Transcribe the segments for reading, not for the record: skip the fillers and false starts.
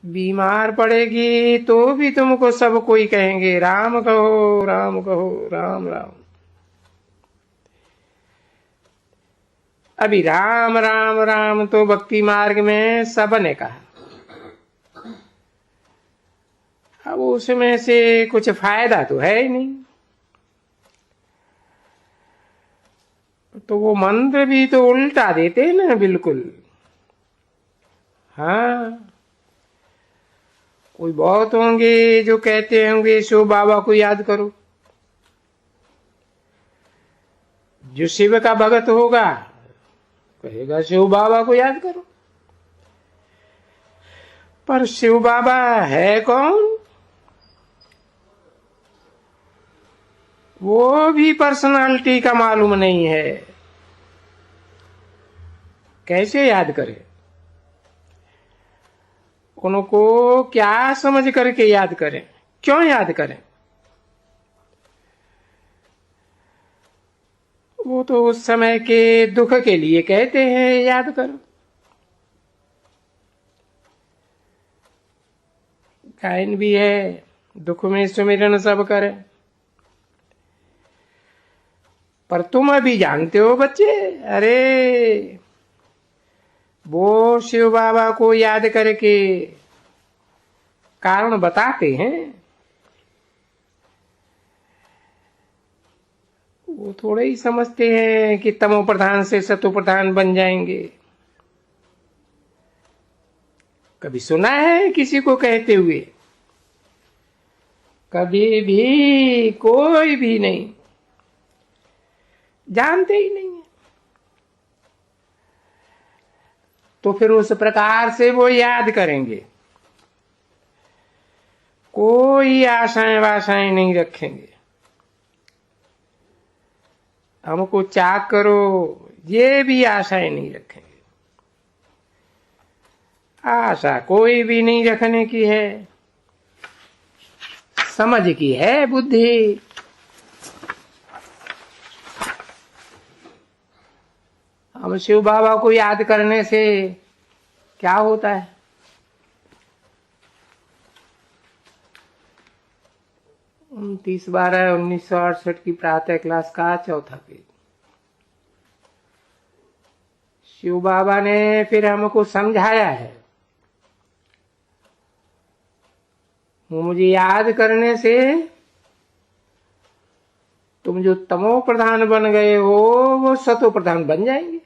बीमार पड़ेगी तो भी तुमको सब कोई कहेंगे राम कहो, राम कहो, राम राम। अभी राम राम राम तो भक्ति मार्ग में सबने कहा। अब उसमें से कुछ फायदा तो है ही नहीं, तो वो मंत्र भी तो उल्टा देते ना बिल्कुल। हाँ, कोई बहुत होंगे जो कहते होंगे शिव बाबा को याद करो। जो शिव का भगत होगा कहेगा शिव बाबा को याद करो। पर शिव बाबा है कौन? वो भी पर्सनालिटी का मालूम नहीं है, कैसे याद करें? उनको क्या समझ करके याद करें, क्यों याद करें? वो तो उस समय के दुख के लिए कहते हैं याद करो। गायन भी है, दुख में सुमिरन सब करे। पर तुम अभी जानते हो बच्चे, अरे वो शिव बाबा को याद करके कारण बताते हैं, वो थोड़े ही समझते हैं कि तमो प्रधान से सतो प्रधान बन जाएंगे। कभी सुना है किसी को कहते हुए? कभी भी कोई भी नहीं, जानते ही नहीं है। तो फिर उस प्रकार से वो याद करेंगे, कोई आशाएं वाशाएं नहीं रखेंगे। हमको चाक करो ये भी आशाएं नहीं रखेंगे। आशा कोई भी नहीं रखने की है, समझ की है बुद्धि। हम शिव बाबा को याद करने से क्या होता है? 29/12/1968 की प्रातः क्लास का चौथा पेज। शिव बाबा ने फिर हमको समझाया है, मुझे याद करने से तुम जो तमो प्रधान बन गए हो वो सतो प्रधान बन जाएंगे।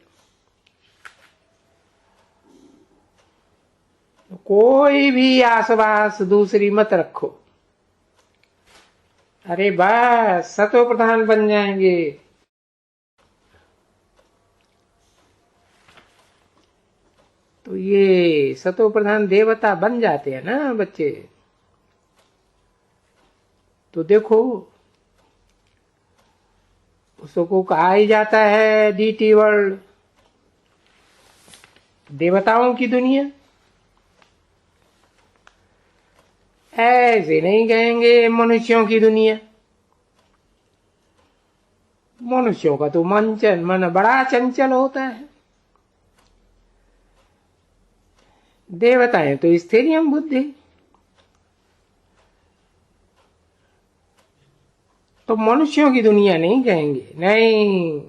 कोई भी आसवास दूसरी मत रखो, अरे बस सतो प्रधान बन जाएंगे। तो ये सतो प्रधान देवता बन जाते हैं ना बच्चे। तो देखो उसको कहा ही जाता है डीटी वर्ल्ड, देवताओं की दुनिया। ऐसे नहीं कहेंगे मनुष्यों की दुनिया। मनुष्यों का तो मन बड़ा चंचल होता है, देवताएं तो स्थिरियम बुद्धि। तो मनुष्यों की दुनिया नहीं कहेंगे, नहीं,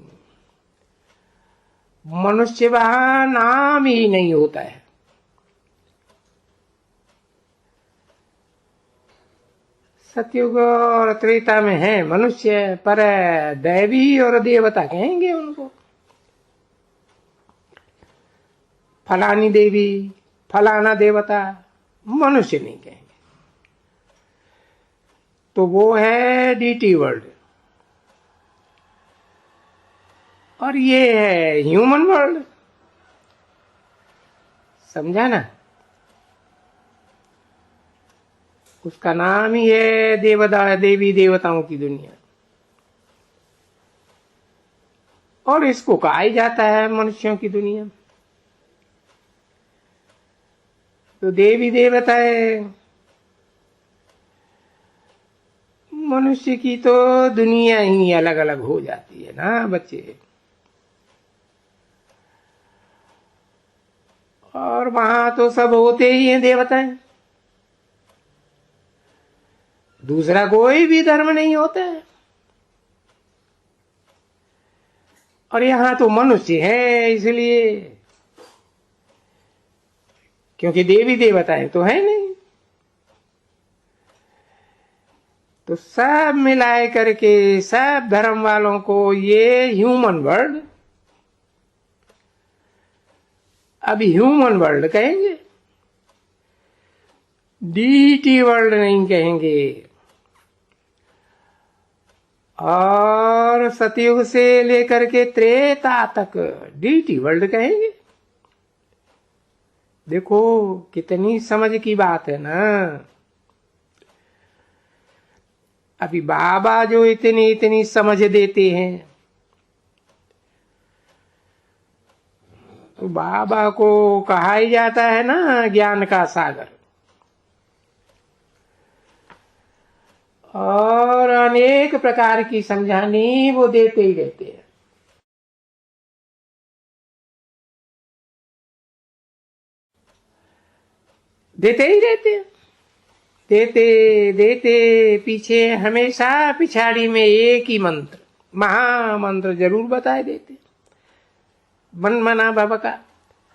मनुष्य वहां नाम ही नहीं होता है। सतयुग और त्रेता में है मनुष्य, पर दैवी और देवता कहेंगे उनको। फलानी देवी, फलाना देवता, मनुष्य नहीं कहेंगे। तो वो है डीटी वर्ल्ड और ये है ह्यूमन वर्ल्ड। समझा ना? उसका नाम ही है देवी देवताओं की दुनिया, और इसको कहा ही जाता है मनुष्यों की दुनिया। तो देवी देवताएं, मनुष्य की तो दुनिया ही अलग अलग हो जाती है ना बच्चे। और वहां तो सब होते ही हैं देवताएं। दूसरा कोई भी धर्म नहीं होता है। और यहां तो मनुष्य है, इसलिए, क्योंकि देवी देवताएं तो है नहीं, तो सब मिलाए करके सब धर्म वालों को ये ह्यूमन वर्ल्ड, अभी ह्यूमन वर्ल्ड कहेंगे, डीटी वर्ल्ड नहीं कहेंगे। और सतयुग से लेकर के त्रेता तक डीटी वर्ल्ड कहेंगे। देखो कितनी समझ की बात है ना। अभी बाबा जो इतनी इतनी समझ देते हैं, तो बाबा को कहा ही जाता है ना ज्ञान का सागर। और अनेक प्रकार की समझानी वो देते ही रहते हैं। देते ही रहते हैं, देते देते पीछे हमेशा पिछाड़ी में एक ही मंत्र, महामंत्र जरूर बताए देते। मन मना बाबा का,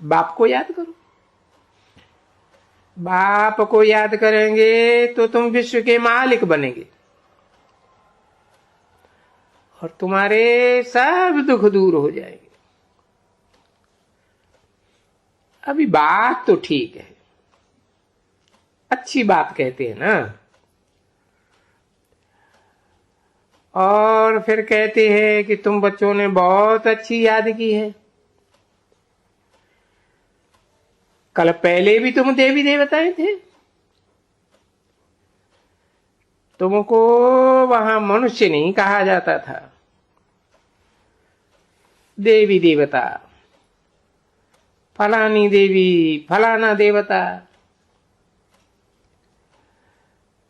बाप को याद करो। बाप को याद करेंगे तो तुम विश्व के मालिक बनेंगे और तुम्हारे सब दुख दूर हो जाएंगे। अभी बात तो ठीक है, अच्छी बात कहते हैं ना। और फिर कहते हैं कि तुम बच्चों ने बहुत अच्छी याद की है। कल पहले भी तुम देवी देवताएं थे, तुमको वहां मनुष्य नहीं कहा जाता था, देवी देवता, फलानी देवी, फलाना देवता।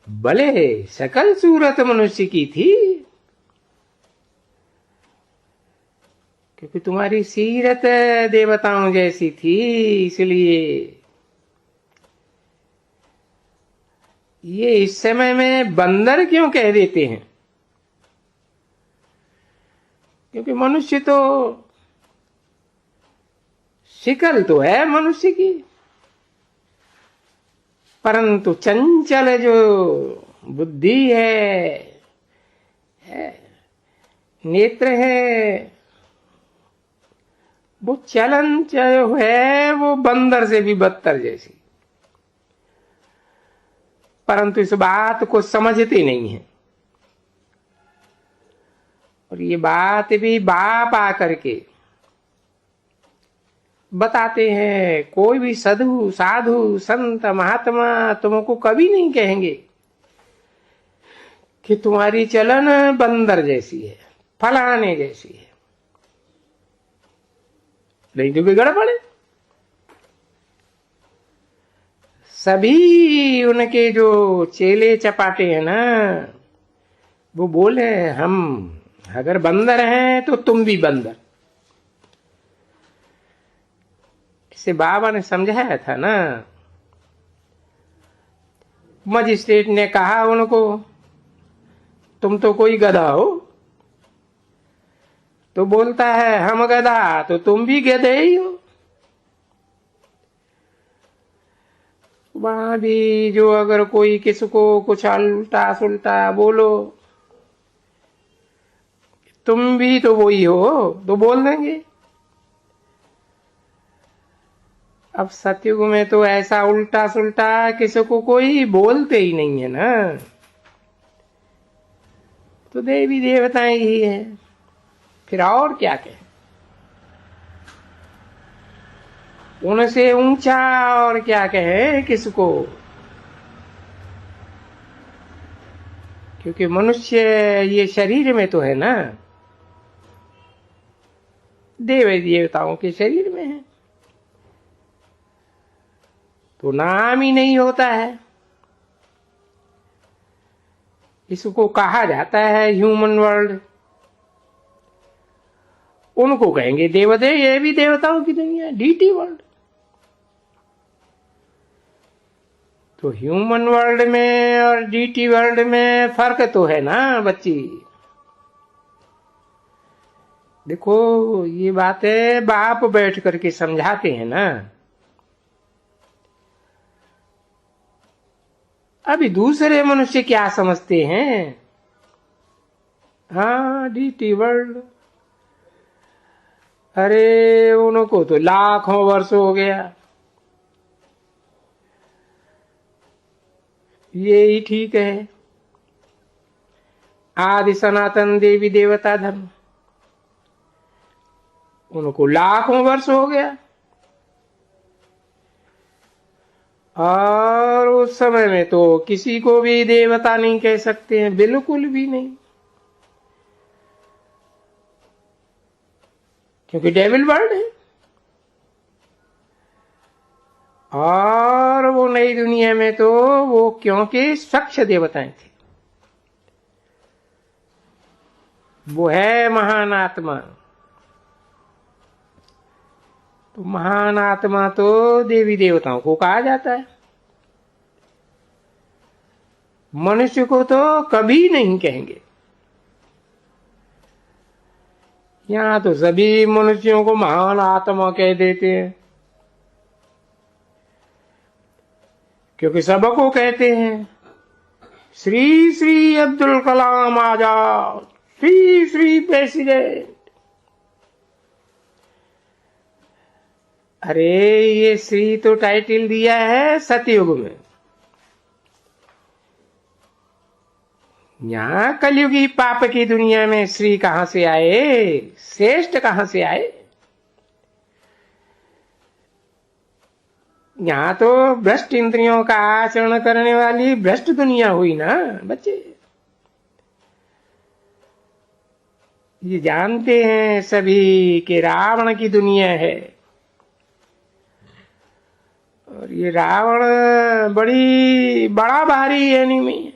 भले शकल सूरत मनुष्य की थी, क्योंकि तुम्हारी सीरत देवताओं जैसी थी, इसलिए ये इस समय में बंदर क्यों कह देते हैं? क्योंकि मनुष्य तो शिकल तो है मनुष्य की, परंतु चंचल जो बुद्धि है, नेत्र है, वो चलन जो है वो बंदर से भी बदतर जैसी। परंतु इस बात को समझते नहीं है। और ये बात भी बाप आकर के बताते हैं। कोई भी साधु साधु संत महात्मा तुमको कभी नहीं कहेंगे कि तुम्हारी चलन बंदर जैसी है, फलाने जैसी है। नहीं तो बिगड़ पड़े। सभी उनके जो चेले चपाटे हैं ना, वो बोले हम अगर बंदर हैं तो तुम भी बंदर। इसे बाबा ने समझाया था ना। मजिस्ट्रेट ने कहा उनको, तुम तो कोई गधा हो। तो बोलता है हम गधा, तो तुम भी गधे ही हो। वहां भी जो अगर कोई किसको कुछ उल्टा सुल्टा बोलो, तुम भी तो वही हो, तो बोल देंगे। अब सतयुग में तो ऐसा उल्टा सुल्टा किसी को कोई बोलते ही नहीं है ना। तो देवी देवताएं ही है, फिर और क्या कहे। उनसे ऊंचा और क्या कहे किसको। क्योंकि मनुष्य ये शरीर में तो है ना, देवी देवताओं के शरीर में है, तो नाम ही नहीं होता है। इसको कहा जाता है ह्यूमन वर्ल्ड। उनको कहेंगे देवदेव, ये भी देवताओं की दुनिया, डीटी वर्ल्ड। तो ह्यूमन वर्ल्ड में और डीटी वर्ल्ड में फर्क तो है ना बच्ची। देखो ये बातें बाप बैठ करके समझाते हैं ना। अभी दूसरे मनुष्य क्या समझते हैं, हाँ डीटी वर्ल्ड, अरे उनको तो लाखों वर्ष हो गया, ये ही ठीक है। आदि सनातन देवी देवता धर्म, उनको लाखों वर्ष हो गया, और उस समय में तो किसी को भी देवता नहीं कह सकते हैं, बिल्कुल भी नहीं, क्योंकि डेविल वर्ल्ड है। और वो नई दुनिया में तो वो क्योंकि स्वच्छ देवताएं थे, वो है महान आत्मा। तो महान आत्मा तो देवी देवताओं को कहा जाता है, मनुष्य को तो कभी नहीं कहेंगे। यहां तो सभी मनुष्यों को महान आत्मा कह देते हैं, क्योंकि सबको कहते हैं श्री श्री अब्दुल कलाम आजाद, श्री श्री प्रेसिडेंट। अरे ये श्री तो टाइटल दिया है सतयुग में, यहां कलयुगी पाप की दुनिया में श्री कहां से आए, श्रेष्ठ कहां से आए। यहां तो भ्रष्ट इंद्रियों का आचरण करने वाली भ्रष्ट दुनिया हुई ना बच्चे। ये जानते हैं सभी कि रावण की दुनिया है, और ये रावण बड़ा भारी एनिमी है।